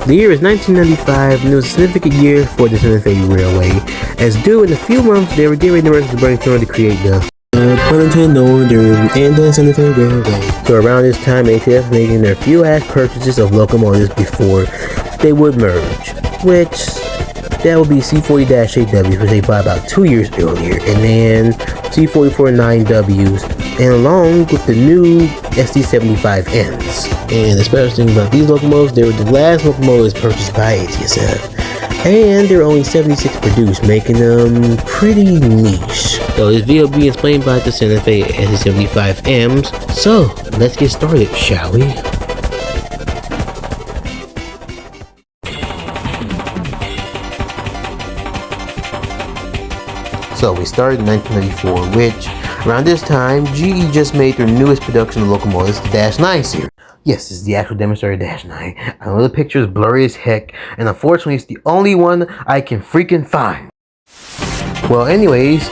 The year is 1995, and it was a significant year for the Santa Fe Railway, as due in a few months they were getting the rest of the brainstorm to create the Burlington Northern and the Santa Fe Railway. So around this time, ATSF was making their few ass purchases of locomotives before they would merge, which that would be C40-8Ws, which they bought about 2 years earlier, and then C44-9Ws, and along with the new SD75M'S. And the special thing about these locomotives, they were the last locomotives purchased by ATSF, and there were only 76 produced, making them pretty niche. So this video will be explained by the Santa Fe SD75M'S. So let's get started, shall we? So we started in 1994, which around this time, GE just made their newest production of locomotives, the -9 series. Yes, this is the actual demonstrator -9. I know the picture is blurry as heck, and unfortunately it's the only one I can freaking find. Well, anyways,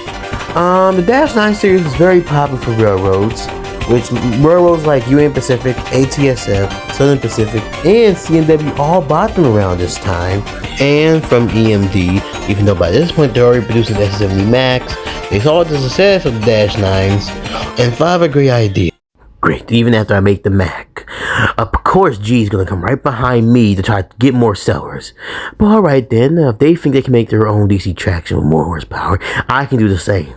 the -9 series is very popular for railroads, which railroads like Union Pacific, ATSF, Southern Pacific, and CNW all bought them around this time, and from EMD, even though by this point they're already producing the SD75M'S. They saw the success of the -9s and thought of a great idea. Great, even after I make the Mac. Of course, G's gonna come right behind me to try to get more sellers. But alright then, if they think they can make their own DC traction with more horsepower, I can do the same.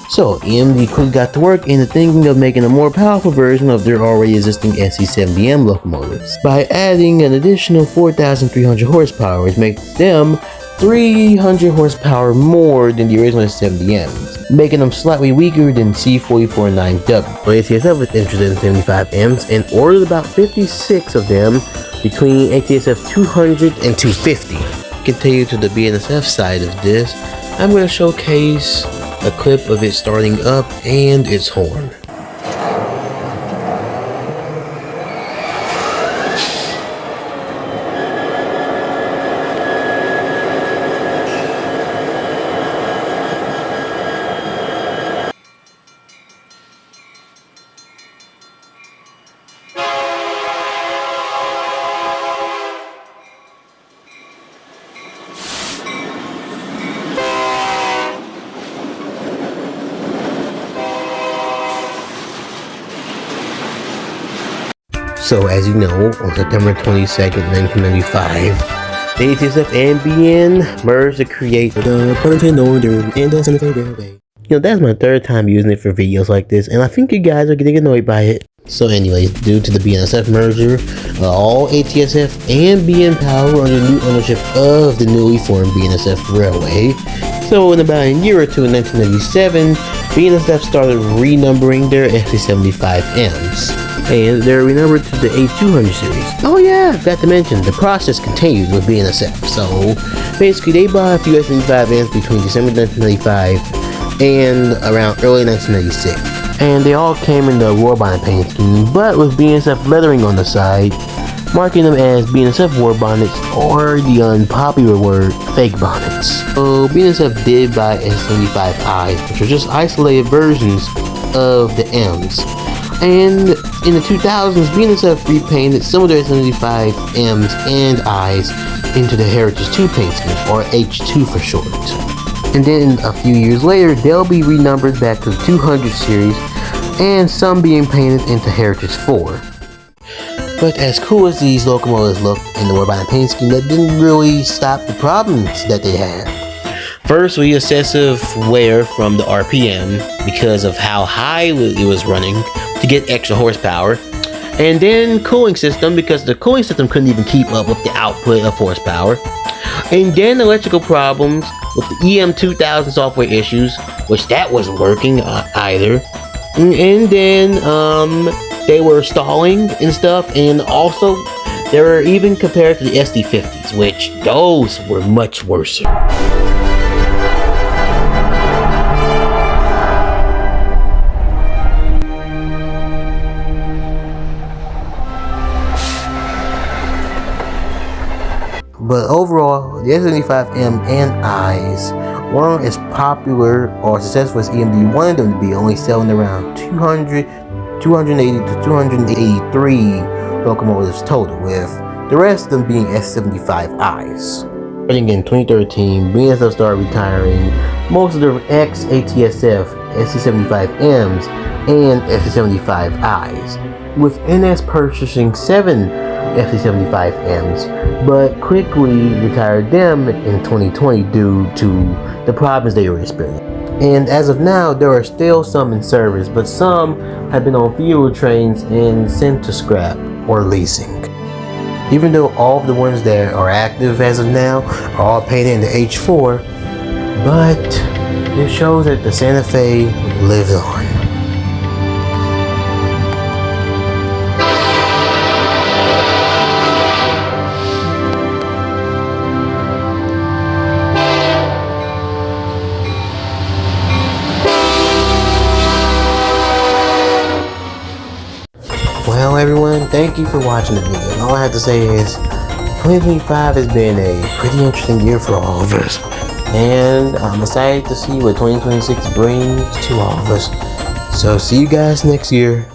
So, EMD quickly got to work into thinking of making a more powerful version of their already existing SD70M locomotives by adding an additional 4,300 horsepower, which makes them 300 horsepower more than the original SD70Ms, making them slightly weaker than C44-9W. So ATSF was interested in 75Ms and ordered about 56 of them between ATSF 200 and 250. Continue to the BNSF side of this, I'm going to showcase a clip of it starting up and its horn. So as you know, on September 22nd, 1995, the ATSF and BN merged to create the Burlington Northern and the Santa Fe Railway. You know, that's my third time using it for videos like this, and I think you guys are getting annoyed by it. So anyway, due to the BNSF merger, all ATSF and BN power were under new ownership of the newly formed BNSF Railway. So in about a year or two in 1997, BNSF started renumbering their SD75M'S. And they're renumbered to the A200 series. Oh yeah, I forgot to mention, the process continued with BNSF. So basically they bought a few SD75M'S between December 1995 and around early 1996. And they all came in the war bonnet paint scheme, but with BNSF lettering on the side, marking them as BNSF war bonnets, or the unpopular word, fake bonnets. So BNSF did buy SD75Is, which are just isolated versions of the M's. And in the 2000s, BNSF repainted some of their SD75M'S and I's into the Heritage 2 paint scheme, or H2 for short. And then a few years later, they'll be renumbered back to the 200 series, and some being painted into Heritage 4. But as cool as these locomotives look in the war bonnet paint scheme, that didn't really stop the problems that they had. First, we excessive wear from the RPM because of how high it was running to get extra horsepower, and then cooling system because the cooling system couldn't even keep up with the output of horsepower, and then electrical problems with the EM2000 software issues, which that wasn't working either, and then they were stalling and stuff, and also they were even compared to the SD50s, which those were much worse. But overall, the SD75M and I's weren't as popular or successful as EMD wanted them to be, only selling around 280 to 283 locomotives total, with the rest of them being SD75I'S. Starting in 2013, BNSF started retiring most of their ex-ATSF SD75M'S and SD75I'S, with NS purchasing 7 SD75M'S, but quickly retired them in 2020 due to the problems they were experiencing. And as of now, there are still some in service, but some have been on fuel trains and sent to scrap or leasing. Even though all of the ones that are active as of now are all painted into H4, but it shows that the Santa Fe lives on. Well everyone, thank you for watching the video. And all I have to say is 2025 has been a pretty interesting year for all of us. And I'm excited to see what 2026 brings to all of us. So see you guys next year.